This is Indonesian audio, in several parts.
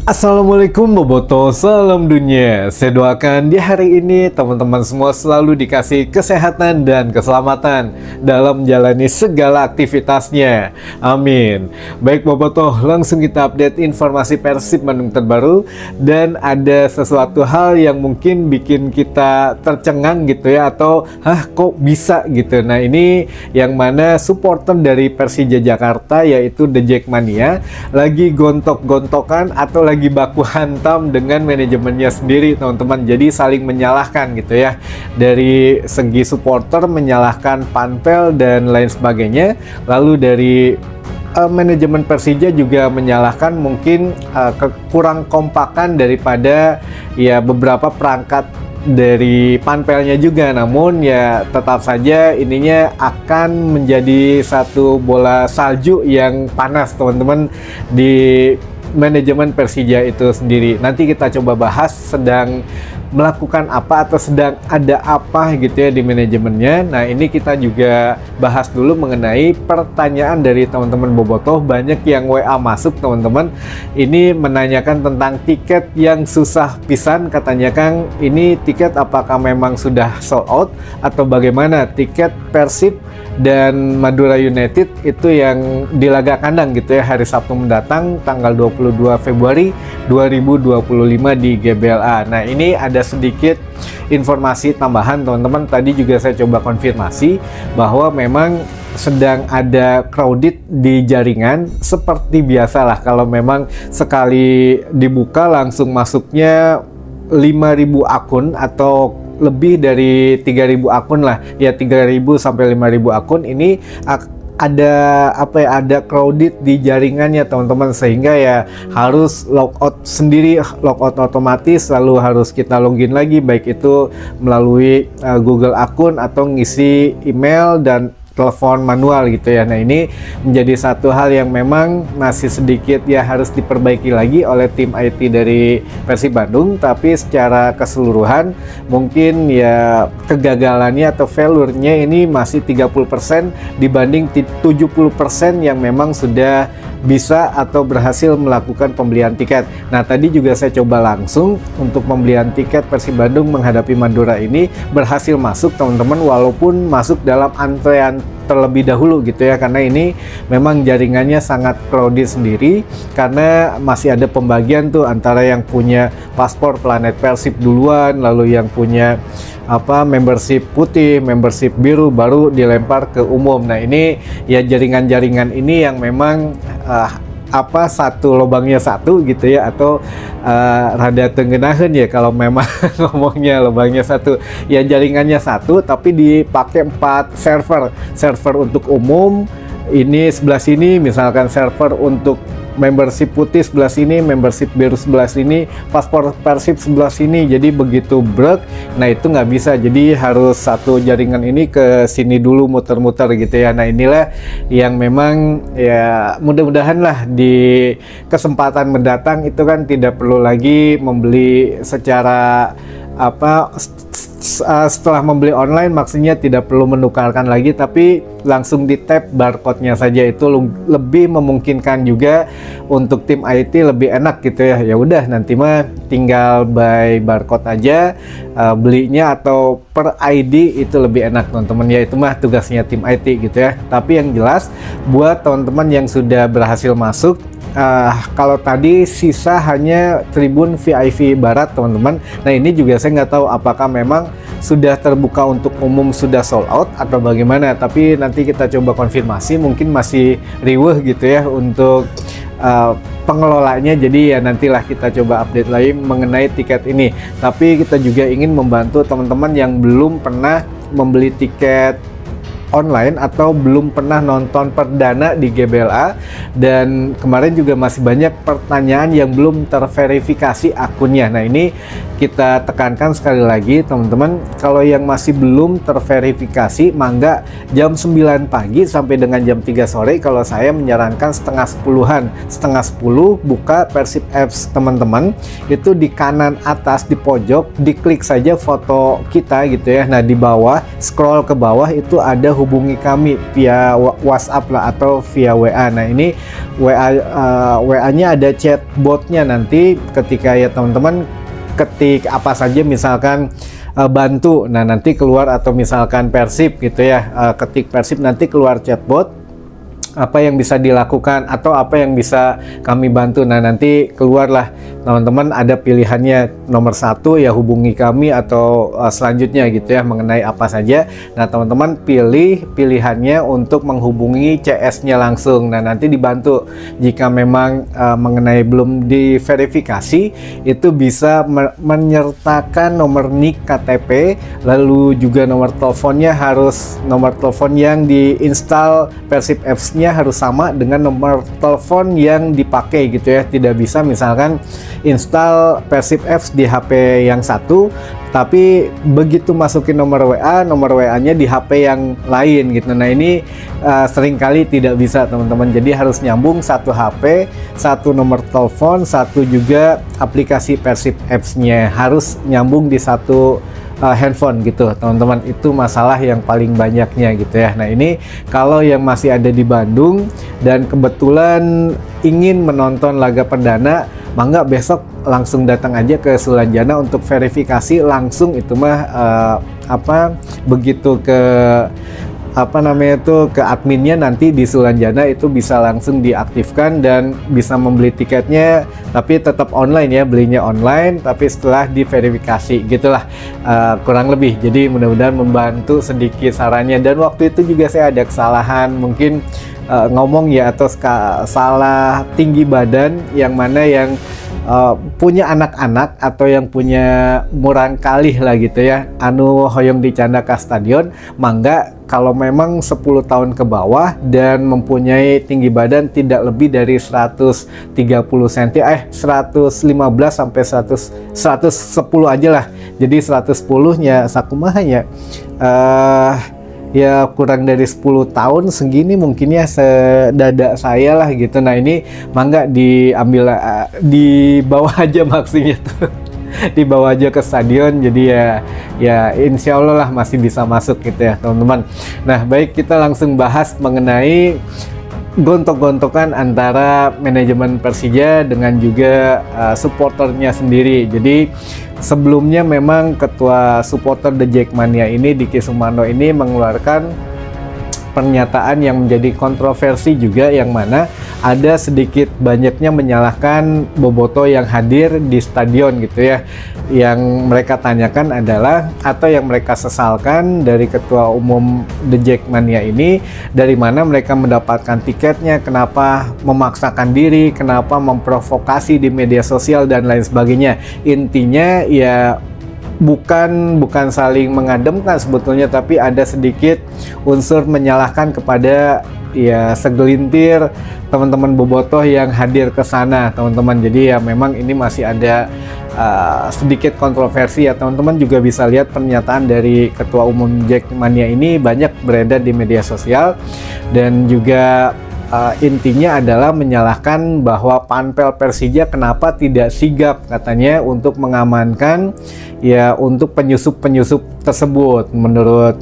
Assalamualaikum Boboto, salam dunia. Saya doakan di hari ini teman-teman semua selalu dikasih kesehatan dan keselamatan dalam menjalani segala aktivitasnya. Amin. Baik Boboto, langsung kita update informasi Persib Bandung terbaru. Dan ada sesuatu hal yang mungkin bikin kita tercengang gitu ya, atau kok bisa gitu. Nah ini yang mana supporter dari Persija Jakarta yaitu The Jackmania lagi gontok-gontokan atau lagi baku hantam dengan manajemennya sendiri teman-teman. Jadi saling menyalahkan gitu ya, dari segi supporter menyalahkan Panpel dan lain sebagainya, lalu dari manajemen Persija juga menyalahkan mungkin kekurang kompakan daripada ya beberapa perangkat dari Panpelnya juga. Namun ya tetap saja ininya akan menjadi satu bola salju yang panas teman-teman di manajemen Persija itu sendiri. Nanti kita coba bahas sedang melakukan apa atau sedang ada apa gitu ya di manajemennya. Nah ini kita juga bahas dulu mengenai pertanyaan dari teman-teman Bobotoh. Banyak yang WA masuk teman-teman, ini menanyakan tentang tiket yang susah pisan. Katanya Kang, ini tiket apakah memang sudah sold out atau bagaimana? Tiket Persib dan Madura United itu yang di laga kandang gitu ya, hari Sabtu mendatang tanggal 22 Februari 2025 di GBLA. Nah ini ada sedikit informasi tambahan teman-teman. Tadi juga saya coba konfirmasi bahwa memang sedang ada crowded di jaringan seperti biasalah. Kalau memang sekali dibuka langsung masuknya 5.000 akun atau lebih dari 3.000 akun lah ya, 3.000 sampai 5.000 akun ini ada apa ya, ada crowded di jaringannya teman-teman, sehingga ya harus logout sendiri, logout otomatis, lalu harus kita login lagi baik itu melalui Google akun atau ngisi email dan telepon manual gitu ya. Nah ini menjadi satu hal yang memang masih sedikit ya harus diperbaiki lagi oleh tim IT dari Persib Bandung, tapi secara keseluruhan mungkin ya kegagalannya atau failure-nya ini masih 30% dibanding 70% yang memang sudah bisa atau berhasil melakukan pembelian tiket. Nah tadi juga saya coba langsung untuk pembelian tiket Persib Bandung menghadapi Madura ini berhasil masuk teman-teman, walaupun masuk dalam antrean terlebih dahulu gitu ya, karena ini memang jaringannya sangat crowded sendiri, karena masih ada pembagian tuh antara yang punya paspor Planet Persib duluan, lalu yang punya membership putih, membership biru baru dilempar ke umum. Nah ini ya jaringan-jaringan ini yang memang satu lubangnya satu gitu ya, atau rada tenggenahan ya kalau memang ngomongnya lubangnya satu ya, jaringannya satu tapi dipakai 4 server untuk umum. Ini sebelah sini misalkan server untuk membership putih sebelah sini, membership biru sebelah sini, paspor Persib sebelah sini. Jadi begitu brek, nah itu nggak bisa, jadi harus satu jaringan ini ke sini dulu muter-muter gitu ya. Nah inilah yang memang ya mudah-mudahan lah di kesempatan mendatang itu kan tidak perlu lagi membeli secara setelah membeli online, maksudnya tidak perlu menukarkan lagi, tapi langsung di tap barcode-nya saja. Itu lebih memungkinkan juga untuk tim IT, lebih enak gitu ya. Ya udah nanti mah tinggal by barcode aja belinya, atau per ID itu lebih enak teman-teman ya. Itu mah tugasnya tim IT gitu ya. Tapi yang jelas buat teman-teman yang sudah berhasil masuk, kalau tadi sisa hanya tribun VIP Barat teman-teman. Nah ini juga saya nggak tahu apakah memang sudah terbuka untuk umum, sudah sold out atau bagaimana, tapi nanti kita coba konfirmasi. Mungkin masih riweuh gitu ya untuk pengelolanya, jadi ya nantilah kita coba update lagi mengenai tiket ini. Tapi kita juga ingin membantu teman-teman yang belum pernah membeli tiket online atau belum pernah nonton perdana di GBLA, dan kemarin juga masih banyak pertanyaan yang belum terverifikasi akunnya. Nah ini kita tekankan sekali lagi teman-teman, kalau yang masih belum terverifikasi, mangga jam 9 pagi sampai dengan jam 3 sore, kalau saya menyarankan setengah 10-an, setengah 10 buka Persib Apps teman-teman. Itu di kanan atas di pojok, diklik saja foto kita gitu ya. Nah di bawah, scroll ke bawah itu ada hubungi kami via WhatsApp lah atau via WA. Nah ini WA-nya ada chatbotnya, nanti ketika ya teman-teman ketik apa saja, misalkan bantu, nah nanti keluar, atau misalkan Persib gitu ya, ketik Persib nanti keluar chatbot apa yang bisa dilakukan atau apa yang bisa kami bantu. Nah nanti keluarlah teman-teman ada pilihannya, nomor 1 ya hubungi kami, atau selanjutnya gitu ya mengenai apa saja. Nah teman-teman pilih pilihannya untuk menghubungi CS-nya langsung. Nah nanti dibantu jika memang mengenai belum diverifikasi, itu bisa menyertakan nomor NIK KTP, lalu juga nomor teleponnya harus nomor telepon yang diinstal Persib Apps-nya harus sama dengan nomor telepon yang dipakai gitu ya. Tidak bisa misalkan install Persib Apps di HP yang satu, tapi begitu masukin nomor WA-nya di HP yang lain gitu. Nah ini seringkali tidak bisa teman-teman, jadi harus nyambung satu HP, satu nomor telepon, satu juga aplikasi Persib Apps-nya harus nyambung di satu handphone gitu teman-teman. Itu masalah yang paling banyaknya gitu ya. Nah ini kalau yang masih ada di Bandung dan kebetulan ingin menonton laga perdana, mangga besok langsung datang aja ke Sulanjana untuk verifikasi langsung. Itu mah begitu ke ke adminnya nanti di Sulanjana, itu bisa langsung diaktifkan dan bisa membeli tiketnya, tapi tetap online ya, belinya online tapi setelah diverifikasi gitulah, kurang lebih. Jadi mudah-mudahan membantu sedikit sarannya. Dan waktu itu juga saya ada kesalahan mungkin ngomong ya, atau salah tinggi badan, yang mana yang punya anak-anak atau yang punya murang kalih lah gitu ya, anu hoyong dicanda ke stadion, mangga kalau memang 10 tahun ke bawah dan mempunyai tinggi badan tidak lebih dari 130 cm, 115 sampai 110 aja lah. Jadi 110-nya sakumahanya ya kurang dari 10 tahun segini mungkin ya, sedada saya lah gitu. Nah ini mangga diambil, dibawa aja maksudnya tuh dibawa aja ke stadion, jadi ya insya Allah lah masih bisa masuk gitu ya teman-teman. Nah baik, kita langsung bahas mengenai gontok-gontokan antara manajemen Persija dengan juga supporternya sendiri. Jadi sebelumnya memang ketua supporter The Jackmania ini, Diki Sumarno ini mengeluarkan pernyataan yang menjadi kontroversi juga, yang mana ada sedikit banyaknya menyalahkan bobotoh yang hadir di stadion gitu ya. Yang mereka tanyakan adalah, atau yang mereka sesalkan dari ketua umum The Jackmania ini, dari mana mereka mendapatkan tiketnya, kenapa memaksakan diri, kenapa memprovokasi di media sosial dan lain sebagainya. Intinya ya bukan saling mengademkan sebetulnya, tapi ada sedikit unsur menyalahkan kepada ya segelintir teman-teman bobotoh yang hadir ke sana teman-teman. Jadi ya memang ini masih ada sedikit kontroversi ya teman-teman. Juga bisa lihat pernyataan dari ketua umum Jackmania ini banyak beredar di media sosial, dan juga intinya adalah menyalahkan bahwa Panpel Persija kenapa tidak sigap katanya untuk mengamankan ya untuk penyusup-penyusup tersebut, menurut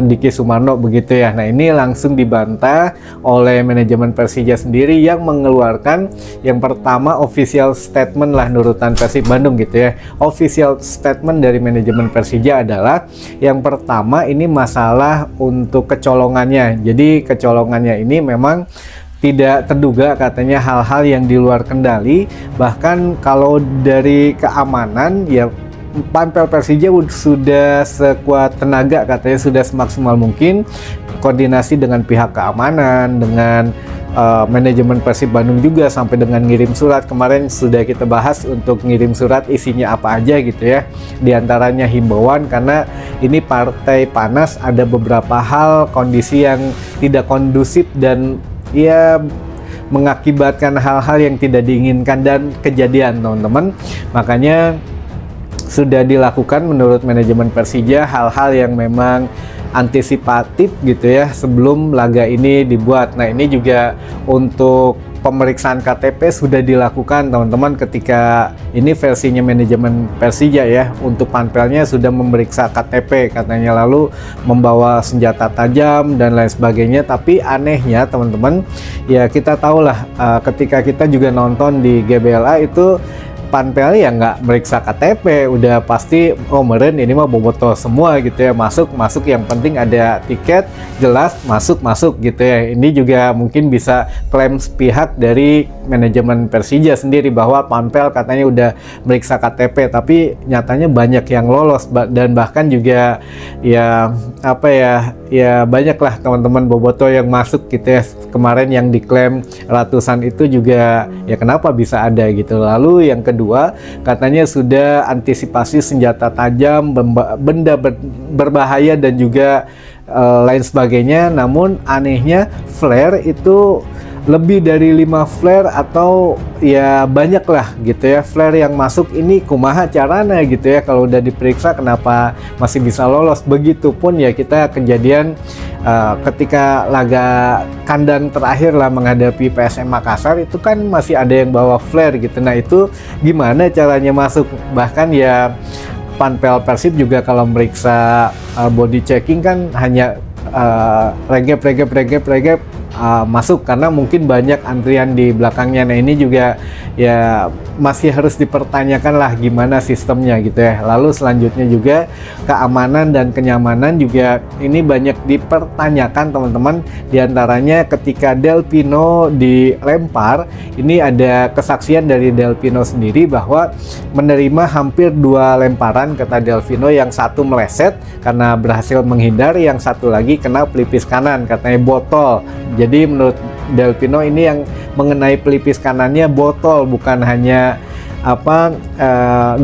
Diki Sumarno begitu ya. Nah ini langsung dibantah oleh manajemen Persija sendiri yang mengeluarkan yang pertama official statement lah nurutan Persib Bandung gitu ya. Official statement dari manajemen Persija adalah yang pertama ini masalah untuk kecolongannya. Jadi kecolongannya ini memang tidak terduga katanya, hal-hal yang di luar kendali. Bahkan kalau dari keamanan ya Panpel Persija sudah sekuat tenaga katanya, sudah semaksimal mungkin koordinasi dengan pihak keamanan, dengan manajemen Persib Bandung juga sampai dengan ngirim surat. Kemarin sudah kita bahas untuk ngirim surat isinya apa aja gitu ya. Di antaranya himbauan, karena ini partai panas, ada beberapa hal kondisi yang tidak kondusif dan ya mengakibatkan hal-hal yang tidak diinginkan dan kejadian teman-teman. Makanya sudah dilakukan menurut manajemen Persija hal-hal yang memang antisipatif gitu ya sebelum laga ini dibuat. Nah, ini juga untuk pemeriksaan KTP sudah dilakukan teman-teman ketika ini versinya manajemen Persija ya. Untuk panpelnya sudah memeriksa KTP katanya, lalu membawa senjata tajam dan lain sebagainya. Tapi anehnya teman-teman ya, kita tahulah ketika kita juga nonton di GBLA itu panpel ya nggak meriksa KTP, udah pasti oh meren ini mah bobotoh semua gitu ya, masuk yang penting ada tiket jelas masuk gitu ya. Ini juga mungkin bisa klaim pihak dari manajemen Persija sendiri bahwa panpel katanya udah meriksa KTP, tapi nyatanya banyak yang lolos dan bahkan juga ya apa ya banyaklah teman-teman bobotoh yang masuk gitu ya. Kemarin yang diklaim ratusan itu juga ya kenapa bisa ada gitu. Lalu yang kedua katanya sudah antisipasi senjata tajam, benda berbahaya dan juga lain sebagainya. Namun anehnya flare itu lebih dari 5 flare atau ya banyak lah gitu ya flare yang masuk. Ini kumaha carana gitu ya, kalau udah diperiksa kenapa masih bisa lolos. Begitupun ya kita kejadian ketika laga kandang terakhir lah menghadapi PSM Makassar, itu kan masih ada yang bawa flare gitu. Nah, itu gimana caranya masuk? Bahkan ya panpel Persib juga kalau meriksa body checking kan hanya regep masuk karena mungkin banyak antrian di belakangnya. Nah, ini juga ya masih harus dipertanyakan lah gimana sistemnya gitu ya. Lalu selanjutnya juga keamanan dan kenyamanan juga ini banyak dipertanyakan teman-teman. Di antaranya ketika Del Pino dilempar, ini ada kesaksian dari Del Pino sendiri bahwa menerima hampir 2 lemparan kata Del Pino, yang satu meleset karena berhasil menghindar, yang satu lagi kena pelipis kanan katanya botol. Jadi menurut Del Pino ini yang mengenai pelipis kanannya botol, bukan hanya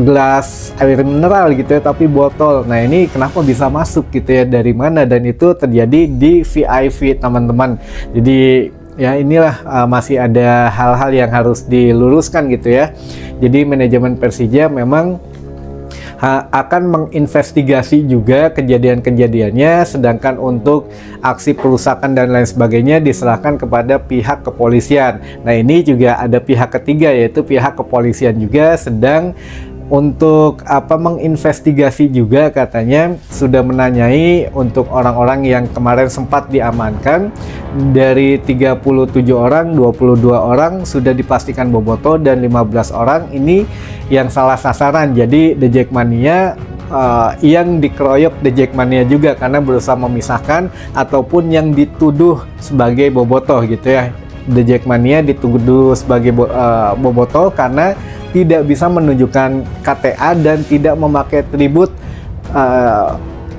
gelas air mineral gitu ya, tapi botol. Nah, ini kenapa bisa masuk gitu ya, dari mana? Dan itu terjadi di VIP teman-teman. Jadi ya inilah masih ada hal-hal yang harus diluruskan gitu ya. Jadi manajemen Persija memang akan menginvestigasi juga kejadian-kejadiannya, sedangkan untuk aksi perusakan dan lain sebagainya diserahkan kepada pihak kepolisian. Nah, ini juga ada pihak ketiga, yaitu pihak kepolisian juga sedang untuk menginvestigasi juga, katanya sudah menanyai untuk orang-orang yang kemarin sempat diamankan. Dari 37 orang, 22 orang sudah dipastikan bobotoh dan 15 orang ini yang salah sasaran. Jadi The Jackmania yang dikeroyok The Jackmania juga karena berusaha memisahkan, ataupun yang dituduh sebagai bobotoh gitu ya. The Jackmania dituduh sebagai bobotoh karena tidak bisa menunjukkan KTA dan tidak memakai tribut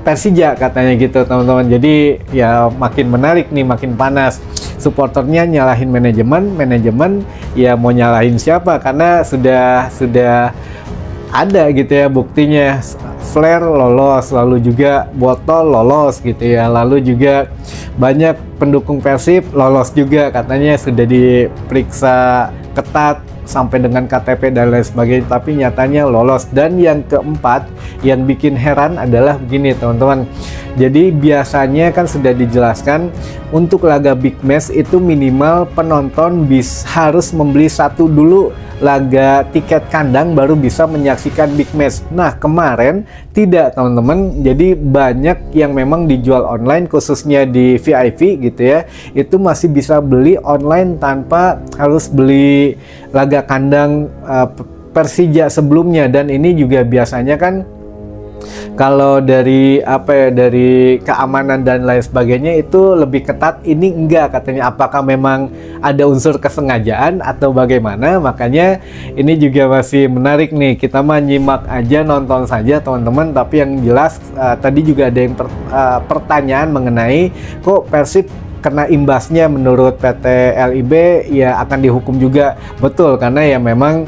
Persija katanya gitu teman-teman. Jadi ya makin menarik nih, makin panas. Supporternya nyalahin manajemen ya mau nyalahin siapa, karena sudah ada gitu ya buktinya. Flare lolos, lalu juga botol lolos gitu ya, lalu juga banyak pendukung Persib lolos juga, katanya sudah diperiksa ketat sampai dengan KTP dan lain sebagainya, tapi nyatanya lolos. Dan yang keempat yang bikin heran adalah begini teman-teman. Jadi biasanya kan sudah dijelaskan untuk laga big match itu minimal penonton harus membeli satu dulu laga tiket kandang baru bisa menyaksikan big match. Nah, kemarin tidak teman-teman. Jadi banyak yang memang dijual online, khususnya di VIP gitu ya, itu masih bisa beli online tanpa harus beli laga kandang Persija sebelumnya. Dan ini juga biasanya kan kalau dari dari keamanan dan lain sebagainya itu lebih ketat. Ini enggak katanya. Apakah memang ada unsur kesengajaan atau bagaimana? Makanya ini juga masih menarik nih. Kita mah nyimak aja, nonton saja teman-teman. Tapi yang jelas tadi juga ada yang pertanyaan mengenai kok Persib kena imbasnya. Menurut PT LIB ya akan dihukum juga. Betul, karena ya memang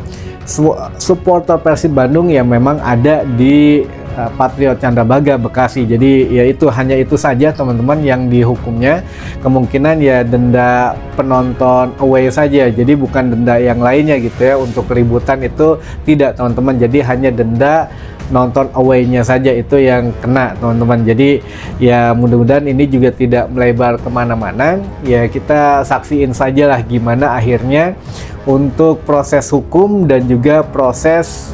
supporter Persib Bandung yang memang ada di Patriot Candrabaga Bekasi. Jadi ya hanya itu saja teman-teman yang dihukumnya. Kemungkinan ya denda penonton away saja, jadi bukan denda yang lainnya gitu ya. Untuk keributan itu tidak teman-teman, jadi hanya denda nonton away-nya saja itu yang kena teman-teman. Jadi ya mudah-mudahan ini juga tidak melebar kemana-mana, ya kita saksiin saja lah gimana akhirnya untuk proses hukum dan juga proses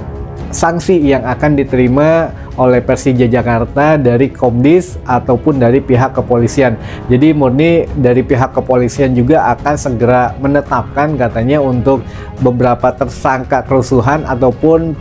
sanksi yang akan diterima oleh Persija Jakarta dari Komdis ataupun dari pihak kepolisian. Jadi murni dari pihak kepolisian juga akan segera menetapkan katanya untuk beberapa tersangka kerusuhan ataupun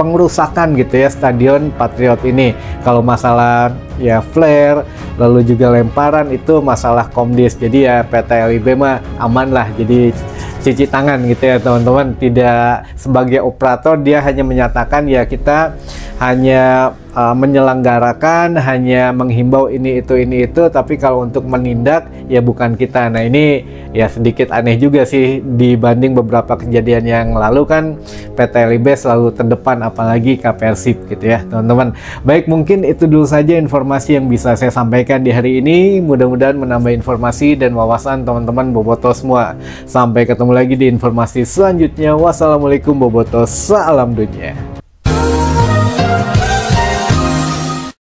pengerusakan gitu ya Stadion Patriot ini. Kalau masalah ya flare lalu juga lemparan itu masalah Komdis. Jadi ya PT LIB mah aman lah, jadi cuci tangan gitu ya teman-teman. Tidak sebagai operator, dia hanya menyatakan ya kita hanya menyelenggarakan, hanya menghimbau ini itu, tapi kalau untuk menindak ya bukan kita. Nah ini ya sedikit aneh juga sih dibanding beberapa kejadian yang lalu kan PT LIB selalu terdepan, apalagi Persib gitu ya teman-teman. Baik, mungkin itu dulu saja informasi yang bisa saya sampaikan di hari ini. Mudah-mudahan menambah informasi dan wawasan teman-teman boboto semua. Sampai ketemu lagi di informasi selanjutnya. Wassalamualaikum boboto, salam dunia.